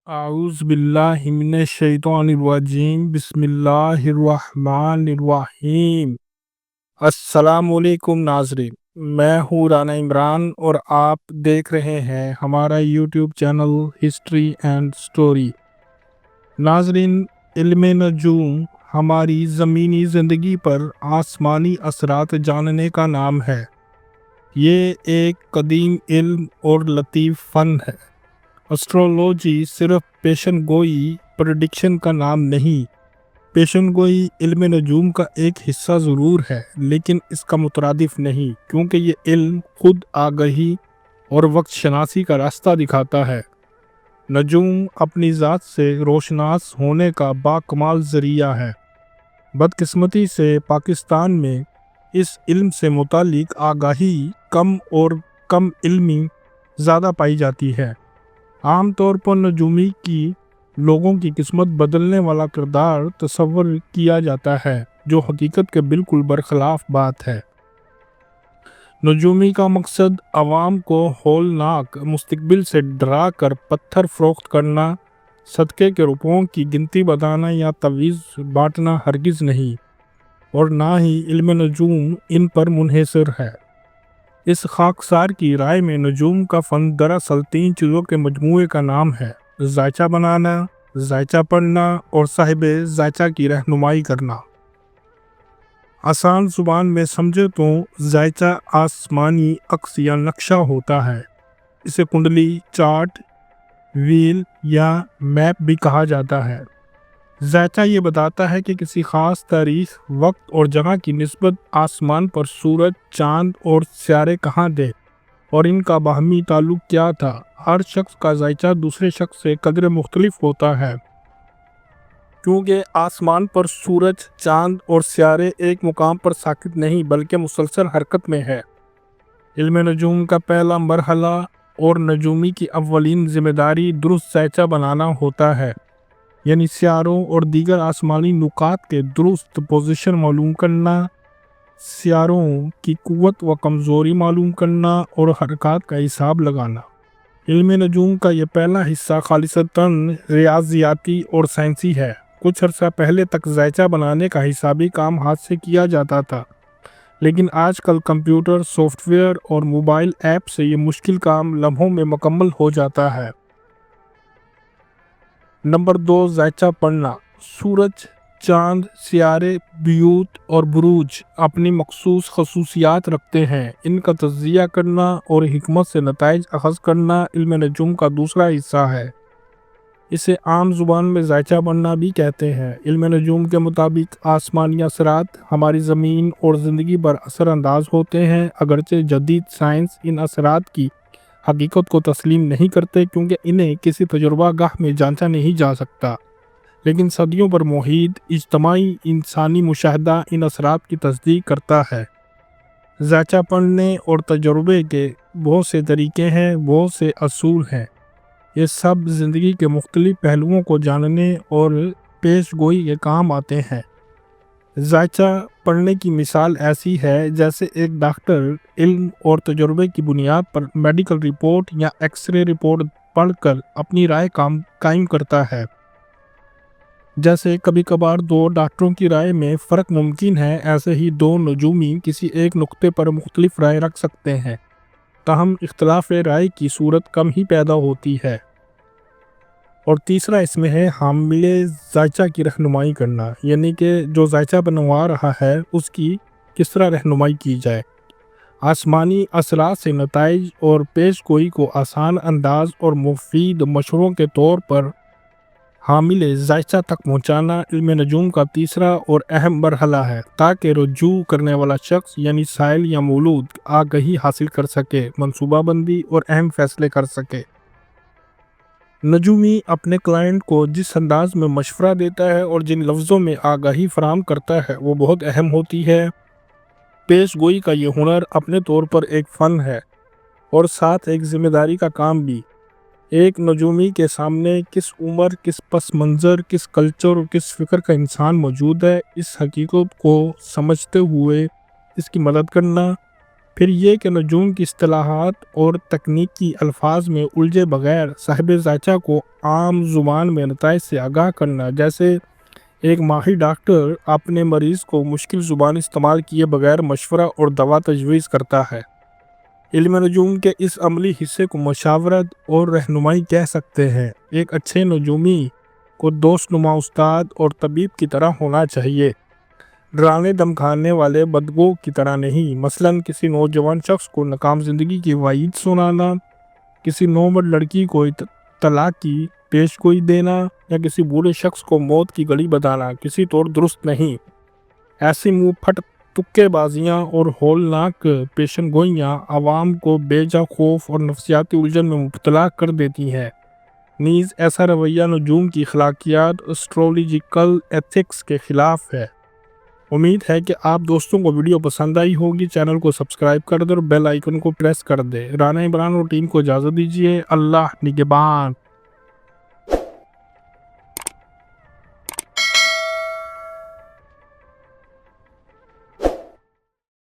आऊज़ बिल्लाहि मिनश शैतानिर रजीम बिस्मिल्लाहिर रहमानिर रहीम। अस्सलामु अलैकुम नाज़रीन, मैं हूँ राना इमरान और आप देख रहे हैं हमारा YouTube channel history and story. नाज़रीन, इल्म नजूम हमारी ज़मीनी ज़िंदगी पर आसमानी असरात जानने का नाम है। ये एक कदीम इल्म और लतीफ़ फ़न है। एस्ट्रोलॉजी सिर्फ पेशन गोई प्रेडिक्शन का नाम नहीं। पेशन गोई इल्म नजूम का एक हिस्सा ज़रूर है, लेकिन इसका मुतरादिफ नहीं, क्योंकि ये इल्म खुद आगही और वक्त शनासी का रास्ता दिखाता है। नजूम अपनी ज़ात से रोशनास होने का बाकमाल ज़रिया है। बदकिस्मती से पाकिस्तान में इस इल्म से मुतालिक आगाही कम और कम इल्मी ज़्यादा पाई जाती है। आम तौर पर नजूमी की लोगों की किस्मत बदलने वाला किरदार तस्वर किया जाता है, जो हकीकत के बिल्कुल बरखिलाफ बात है। नजूमी का मकसद आवाम को हौलनाक मुस्तकबिल से डरा कर पत्थर फरोख्त करना, सदक़े के रुपयों की गिनती बताना या तवीज़ बांटना हरगिज़ नहीं, और ना ही इल्म नजूम इन पर मुनहसर है। इस खाकसार की राय में नजूम का फ़न दरअसल 3 चीज़ों के मजमूए का नाम है: ज़ायचा बनाना, ज़ायचा पढ़ना और साहिब ज़ायचा की रहनुमाई करना। आसान ज़ुबान में समझे तो ज़ायचा आसमानी अक्स या नक्शा होता है। इसे कुंडली, चार्ट, व्हील या मैप भी कहा जाता है। ज़ायचा ये बताता है कि किसी ख़ास तारीख, वक्त और जगह की निस्बत आसमान पर सूरज, चाँद और सितारे कहाँ थे और इनका बाहमी ताल्लुक़ क्या था। हर शख्स का ज़ायचा दूसरे शख्स से कदर मुख्तलिफ होता है, क्योंकि आसमान पर सूरज, चाँद और सितारे एक मुकाम पर साकित नहीं बल्कि मुसलसल हरकत में है। इल्म नजूम का पहला मरहला और नजूमी की अव्वलीन ज़िम्मेदारी दुरुस्त ज़ायचा बनाना होता है, यानी सितारों और दीगर आसमानी नुकात के दुरुस्त पोजीशन मालूम करना, सितारों की कुव्वत व कमज़ोरी मालूम करना और हरकत का हिसाब लगाना। इल्म नजूम का यह पहला हिस्सा खालिसतन रियाज़ियाती और साइंसी है। कुछ अर्सा पहले तक ज़ायचा बनाने का हिसाबी काम हाथ से किया जाता था, लेकिन आजकल कंप्यूटर, सॉफ्टवेयर और मोबाइल ऐप से ये मुश्किल काम लम्हों में मुकम्मल हो जाता है। नंबर 2, ज़ायचा पढ़ना। सूरज, चाँद, सितारे, बुयूत और बुरूज अपनी मखसूस खसूसियात रखते हैं। इनका तज्ज़िया करना और हिकमत से नताइज अख़ज़ करना इल्म नजूम का दूसरा हिस्सा है। इसे आम ज़ुबान में ज़ायचा पढ़ना भी कहते हैं। इल्म नजूम के मुताबिक आसमानी असरात हमारी ज़मीन और ज़िंदगी पर असरानंदाज होते हैं, अगरचे जदीद साइंस इन असरात की हकीकत को तस्लीम नहीं करते, क्योंकि इन्हें किसी तजुर्बा गाह में जांचा नहीं जा सकता। लेकिन सदियों पर मुहीत इज्तमाई इंसानी मुशाहदा इन असरात की तस्दीक करता है। ज़ायचा पढ़ने और तजुर्बे के बहुत से तरीके हैं, बहुत से असूल हैं। ये सब ज़िंदगी के मुख्तलिफ पहलुओं को जानने और पेश गोई के काम आते हैं। ज़ायचा पढ़ने की मिसाल ऐसी है जैसे एक डॉक्टर इल्म और तजुर्बे की बुनियाद पर मेडिकल रिपोर्ट या एक्सरे रिपोर्ट पढ़कर अपनी राय कायम करता है। जैसे कभी कभार 2 डॉक्टरों की राय में फ़र्क मुमकिन है, ऐसे ही 2 नजूमी किसी एक नुक्ते पर मुख्तलिफ राय रख सकते हैं, ताहम इख्तलाफ राय की सूरत कम ही पैदा होती है। और तीसरा इसमें है हामिले ज़ायचा की रहनुमाई करना, यानी कि जो ज़ायचा बनवा रहा है उसकी किस तरह रहनुमाई की जाए। आसमानी असरात से नताइज और पेश गोई को आसान अंदाज और मुफीद मशवरों के तौर पर हामिले ज़ायचा तक पहुँचाना इल्म नजूम का तीसरा और अहम मरहला है, ताकि रुजू करने वाला शख्स यानी साइल या मौलूद आगही हासिल कर सके, मनसूबाबंदी और अहम फैसले कर सके। नजूमी अपने क्लाइंट को जिस अंदाज में मशवरा देता है और जिन लफ्ज़ों में आगाही फराहम करता है वो बहुत अहम होती है। पेश गोई का ये हुनर अपने तौर पर एक फ़न है और साथ एक ज़िम्मेदारी का काम भी। एक नजूमी के सामने किस उम्र, किस पस मंज़र, किस कल्चर और किस फ़िक्र का इंसान मौजूद है, इस हकीकत को समझते हुए इसकी मदद करना پھر یہ کہ نجوم کی اصطلاحات اور تکنیکی الفاظ میں الجھے بغیر صاحب ذائچہ کو عام زبان میں نتائج سے آگاہ کرنا، جیسے ایک ماہر ڈاکٹر اپنے مریض کو مشکل زبان استعمال کیے بغیر مشورہ اور دوا تجویز کرتا ہے۔ علم نجوم کے اس عملی حصے کو مشاورت اور رہنمائی کہہ سکتے ہیں۔ ایک اچھے نجومی کو دوست نما استاد اور طبیب کی طرح ہونا چاہیے، ڈرانے دھمکانے والے بدگو کی طرح نہیں۔ مثلاً کسی نوجوان شخص کو ناکام زندگی کی وعید سنانا، کسی نومرد لڑکی کو طلاق کی پیشگوئی دینا یا کسی بوڑھے شخص کو موت کی گلی بتانا کسی طور درست نہیں۔ ایسی منہ پھٹ تکے بازیاں اور ہولناک پیشن گوئیاں عوام کو بے جا خوف اور نفسیاتی الجھن میں مبتلا کر دیتی ہیں۔ نیز ایسا رویہ نجوم کی اخلاقیات اسٹرولوجیکل ایتھکس کے خلاف ہے۔ امید ہے کہ آپ دوستوں کو ویڈیو پسند آئی ہوگی۔ چینل کو سبسکرائب کر دیں اور بیل آئیکن کو پریس کر دیں۔ رانا عمران اور ٹیم کو اجازت دیجیے۔ اللہ نگہبان۔